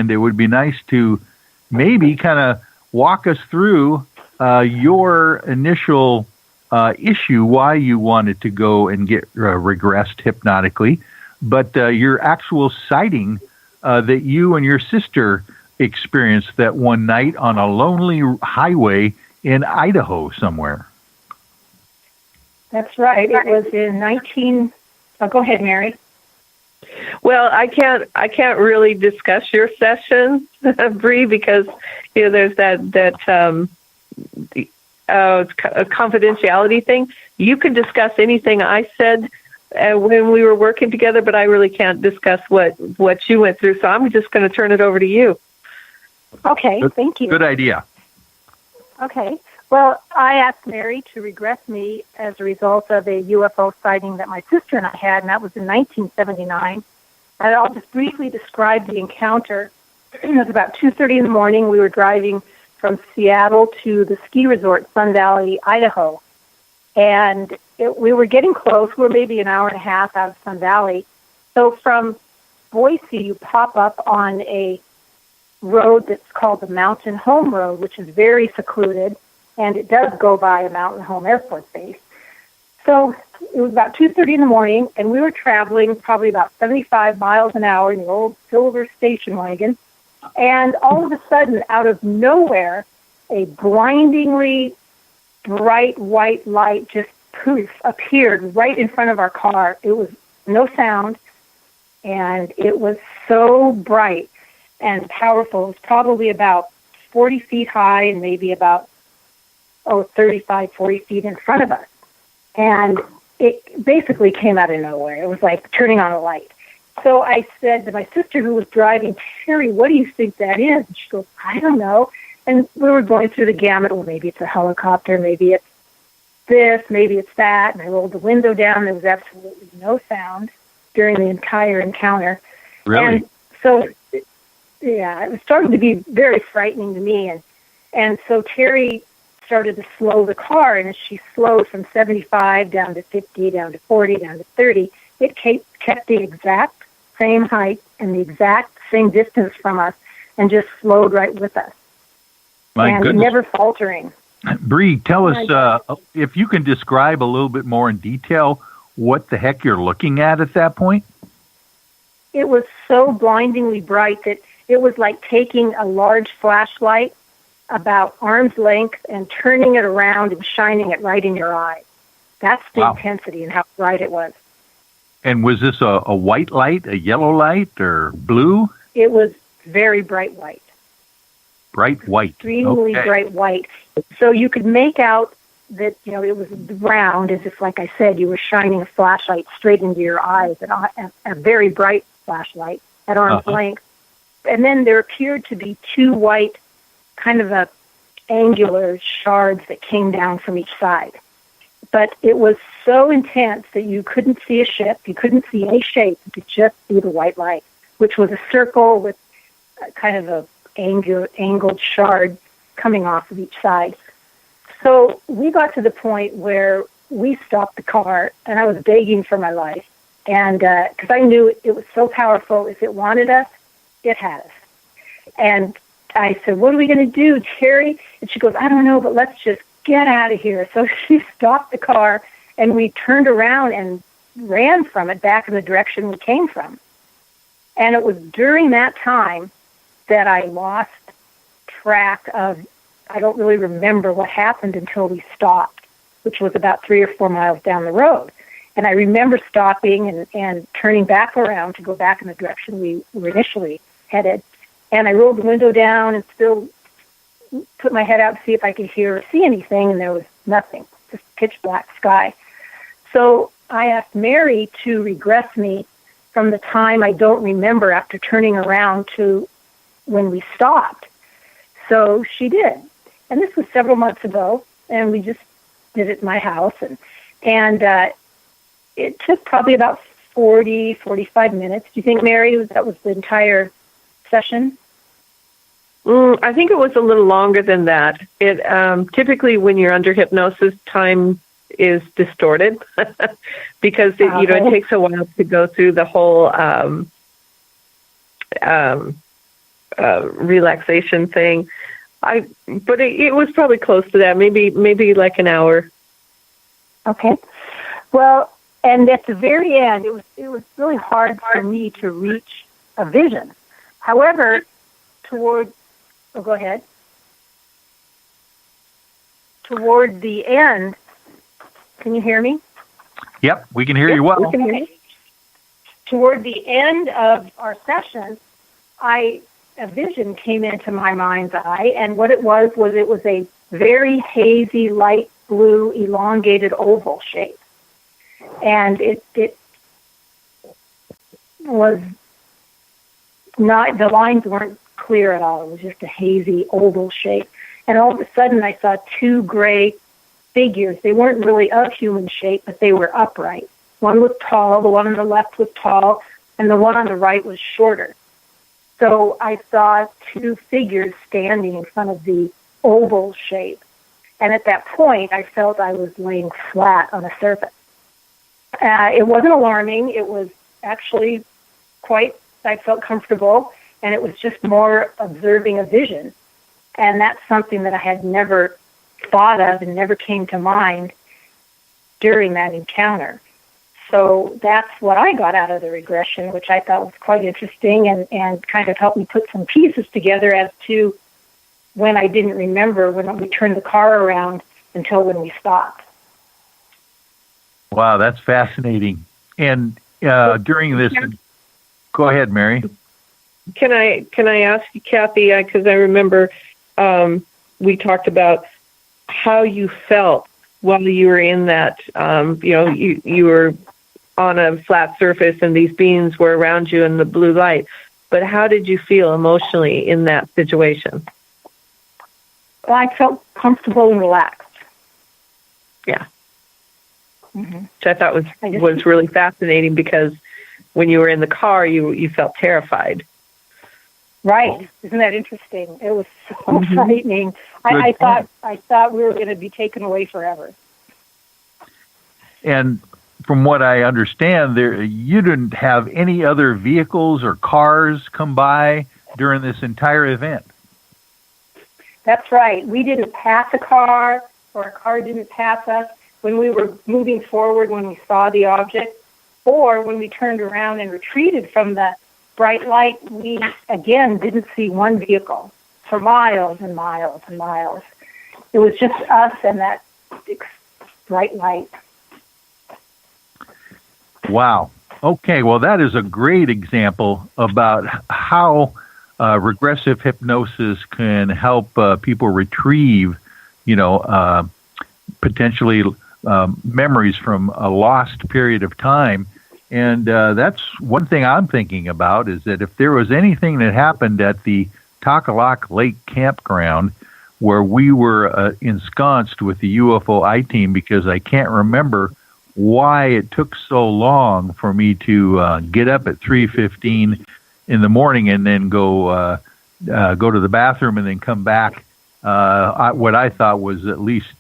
and it would be nice to maybe kind of walk us through your initial issue, why you wanted to go and get regressed hypnotically, but your actual sighting that you and your sister experienced that one night on a lonely highway in Idaho somewhere. That's right. It was in 19... Oh, go ahead, Mary. Well, I can't really discuss your session, Bree, because there's that a confidentiality thing. You can discuss anything I said when we were working together, but I really can't discuss what you went through. So I'm just going to turn it over to you. Okay, thank you. Good idea. Okay. Well, I asked Mary to regress me as a result of a UFO sighting that my sister and I had, and that was in 1979. And I'll just briefly describe the encounter. It was about 2:30 in the morning. We were driving from Seattle to the ski resort, Sun Valley, Idaho. And we were getting close. We were maybe an hour and a half out of Sun Valley. So from Boise, you pop up on a road that's called the Mountain Home Road, which is very secluded, and it does go by a Mountain Home Air Force Base. So it was about 2:30 in the morning, and we were traveling probably about 75 miles an hour in the old silver station wagon. And all of a sudden, out of nowhere, a blindingly bright white light just poof appeared right in front of our car. It was no sound, and it was so bright and powerful. It was probably about 40 feet high and maybe about 35, 40 feet in front of us. And it basically came out of nowhere. It was like turning on a light. So I said to my sister who was driving, Terry, what do you think that is? And she goes, I don't know. And we were going through the gamut. Well, maybe it's a helicopter. Maybe it's this. Maybe it's that. And I rolled the window down. There was absolutely no sound during the entire encounter. Really? And so, yeah, it was starting to be very frightening to me. And so Terry started to slow the car, and as she slowed from 75 down to 50, down to 40, down to 30, it kept the exact same height and the exact same distance from us and just slowed right with us. My goodness. Never faltering. Bree, tell us, if you can describe a little bit more in detail what the heck you're looking at that point? It was so blindingly bright that it was like taking a large flashlight about arm's length and turning it around and shining it right in your eye. That's the intensity and how bright it was. And was this a white light, a yellow light, or blue? It was very bright white. Bright white. Extremely bright white. So you could make out that, it was round, as if, like I said, you were shining a flashlight straight into your eyes, a very bright flashlight at arm's length. And then there appeared to be two white kind of angular shards that came down from each side. But it was so intense that you couldn't see a ship, you couldn't see any shape, you could just see the white light, which was a circle with kind of a angled shard coming off of each side. So we got to the point where we stopped the car, and I was begging for my life, and because I knew it was so powerful, if it wanted us, it had us. And I said, what are we going to do, Terry? And she goes, I don't know, but let's just get out of here. So she stopped the car, and we turned around and ran from it back in the direction we came from. And it was during that time that I lost track of, I don't really remember what happened until we stopped, which was about 3 or 4 miles down the road. And I remember stopping and turning back around to go back in the direction we were initially headed. And I rolled the window down and still put my head out to see if I could hear or see anything, and there was nothing, just pitch black sky. So I asked Mary to regress me from the time I don't remember after turning around to when we stopped. So she did. And this was several months ago, and we just did it in my house. And it took probably about 40, 45 minutes. Do you think, Mary, that was the entire session? I think it was a little longer than that. It typically, when you're under hypnosis, time is distorted because it takes a while to go through the whole relaxation thing. But it was probably close to that, maybe like an hour. Okay. Well, and at the very end, it was really hard for me to reach a vision. However, go ahead. Toward the end, can you hear me? Yep, we can hear you well. We can hear you. Toward the end of our session, a vision came into my mind's eye, and what it was a very hazy, light blue, elongated oval shape. And it was not, the lines weren't clear at all. It was just a hazy oval shape. And all of a sudden I saw two gray figures. They weren't really of human shape, but they were upright. One was tall, the one on the left was tall, and the one on the right was shorter. So I saw two figures standing in front of the oval shape. And at that point, I felt I was laying flat on a surface. It wasn't alarming. It was actually I felt comfortable, and it was just more observing a vision. And that's something that I had never thought of and never came to mind during that encounter. So that's what I got out of the regression, which I thought was quite interesting and kind of helped me put some pieces together as to when I didn't remember when we turned the car around until when we stopped. Wow, that's fascinating. And during this, go ahead, Mary. Can I ask you, Kathy, because I remember we talked about how you felt while you were in that, you were on a flat surface and these beings were around you in the blue light. But how did you feel emotionally in that situation? Well, I felt comfortable and relaxed. Yeah. Mm-hmm. Which I thought was really fascinating, because when you were in the car, you felt terrified. Right. Isn't that interesting? It was so frightening. I thought we were going to be taken away forever. And from what I understand, you didn't have any other vehicles or cars come by during this entire event. That's right. We didn't pass a car, or a car didn't pass us when we were moving forward when we saw the object, or when we turned around and retreated from the bright light, we, again, didn't see one vehicle for miles and miles and miles. It was just us and that bright light. Wow. Okay, well, that is a great example about how regressive hypnosis can help people retrieve, potentially memories from a lost period of time. And that's one thing I'm thinking about, is that if there was anything that happened at the Takalak Lake campground where we were ensconced with the UFO I Team, because I can't remember why it took so long for me to get up at 3:15 in the morning and then go to the bathroom and then come back. What I thought was at least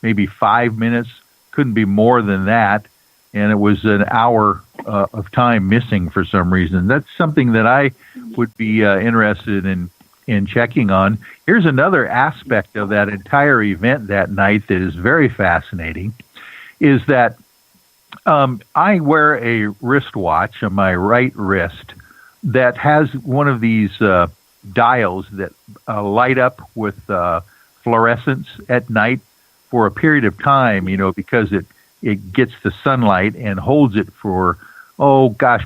maybe 5 minutes, couldn't be more than that, and it was an hour of time missing for some reason. That's something that I would be interested in checking on. Here's another aspect of that entire event that night that is very fascinating, is that I wear a wristwatch on my right wrist that has one of these dials that light up with fluorescence at night for a period of time, because it gets the sunlight and holds it for,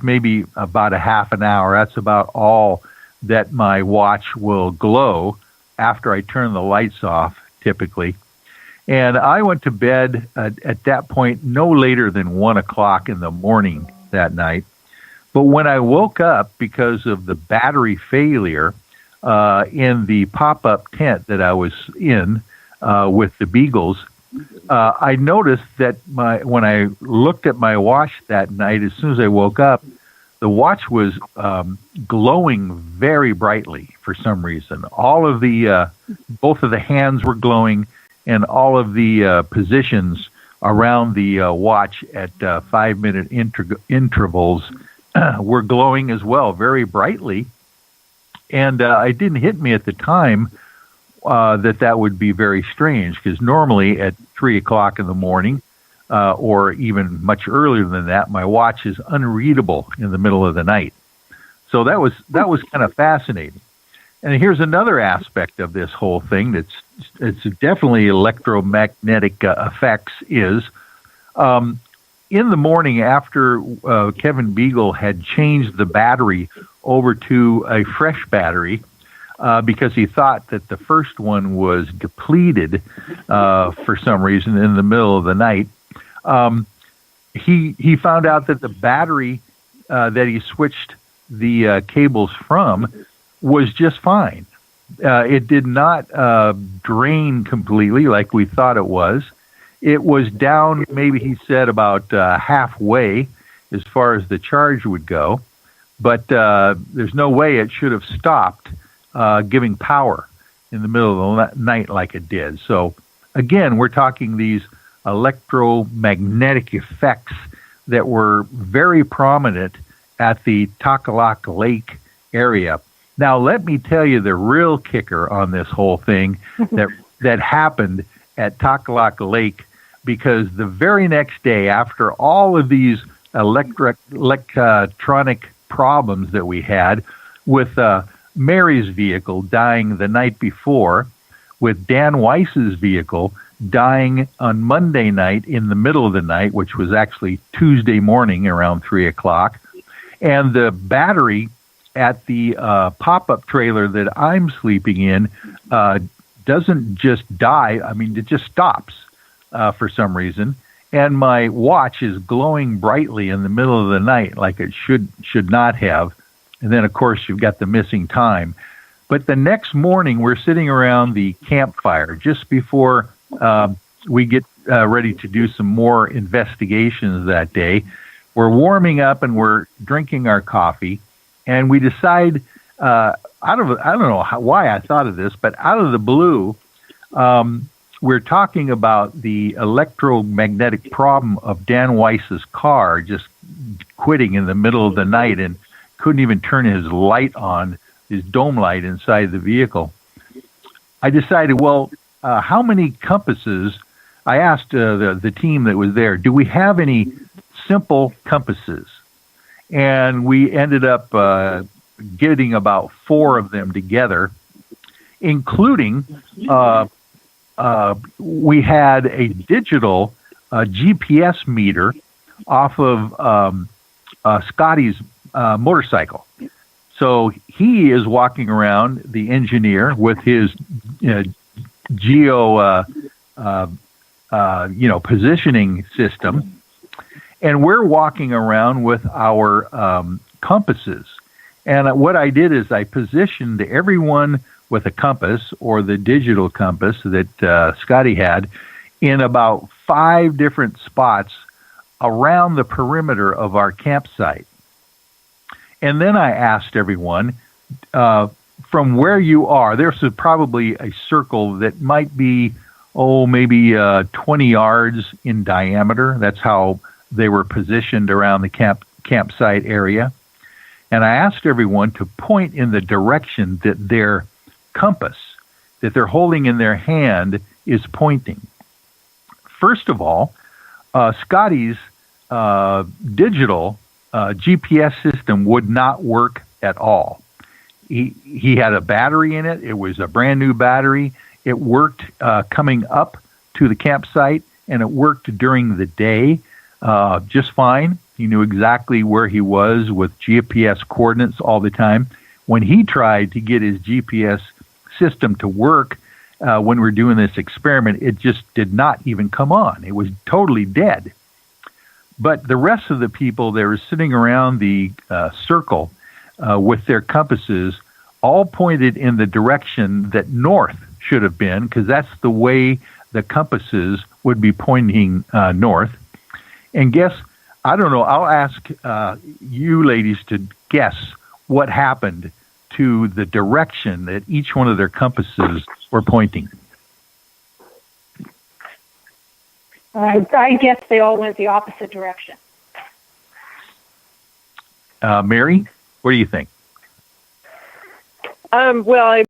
maybe about a half an hour. That's about all that my watch will glow after I turn the lights off, typically. And I went to bed at that point no later than 1 o'clock in the morning that night. But when I woke up, because of the battery failure in the pop-up tent that I was in with the beagles, I noticed that when I looked at my watch that night, as soon as I woke up, the watch was glowing very brightly for some reason. All of both of the hands were glowing, and all of the positions around the watch at 5-minute intervals were glowing as well, very brightly. And it didn't hit me at the time that would be very strange, because normally at 3 o'clock in the morning, or even much earlier than that, my watch is unreadable in the middle of the night. So that was kind of fascinating. And here's another aspect of this whole thing it's definitely electromagnetic effects is in the morning after Kevin Beagle had changed the battery over to a fresh battery, because he thought that the first one was depleted for some reason in the middle of the night. He found out that the battery that he switched the cables from was just fine. It did not drain completely like we thought it was. It was down, maybe he said, about halfway as far as the charge would go, but there's no way it should have stopped giving power in the middle of the night like it did. So again, we're talking these electromagnetic effects that were very prominent at the Takalak Lake area. Now, let me tell you the real kicker on this whole thing that happened at Takalak Lake, because the very next day, after all of these electronic problems that we had with Mary's vehicle dying the night before, with Dan Weiss's vehicle dying on Monday night in the middle of the night, which was actually Tuesday morning around 3 o'clock, and the battery at the pop-up trailer that I'm sleeping in doesn't just die. I mean, it just stops for some reason, and my watch is glowing brightly in the middle of the night like it should not have. And then, of course, you've got the missing time. But the next morning, we're sitting around the campfire just before we get ready to do some more investigations that day. We're warming up and we're drinking our coffee, and we decide, I don't know why I thought of this, but out of the blue, we're talking about the electromagnetic problem of Dan Weiss's car just quitting in the middle of the night and couldn't even turn his light on, his dome light inside the vehicle. I decided, well, how many compasses? I asked the team that was there, do we have any simple compasses? And we ended up getting about 4 of them together, including we had a digital GPS meter off of Scotty's motorcycle. So he is walking around, the engineer, with his positioning system, and we're walking around with our compasses. And what I did is I positioned everyone with a compass, or the digital compass that Scotty had, in about 5 different spots around the perimeter of our campsite. And then I asked everyone, from where you are, there's probably a circle that might be, maybe 20 yards in diameter. That's how they were positioned around the campsite area. And I asked everyone to point in the direction that their compass that they're holding in their hand is pointing. First of all, Scotty's digital GPS system would not work at all. He had a battery in it. It was a brand new battery. It worked coming up to the campsite, and it worked during the day just fine. He knew exactly where he was with GPS coordinates all the time. When he tried to get his GPS system to work when we were doing this experiment, it just did not even come on. It was totally dead. But the rest of the people that were sitting around the circle with their compasses all pointed in the direction that north should have been, because that's the way the compasses would be pointing north. And guess, I don't know, I'll ask you ladies to guess what happened to the direction that each one of their compasses were pointing. I guess they all went the opposite direction. Mary, what do you think? Well,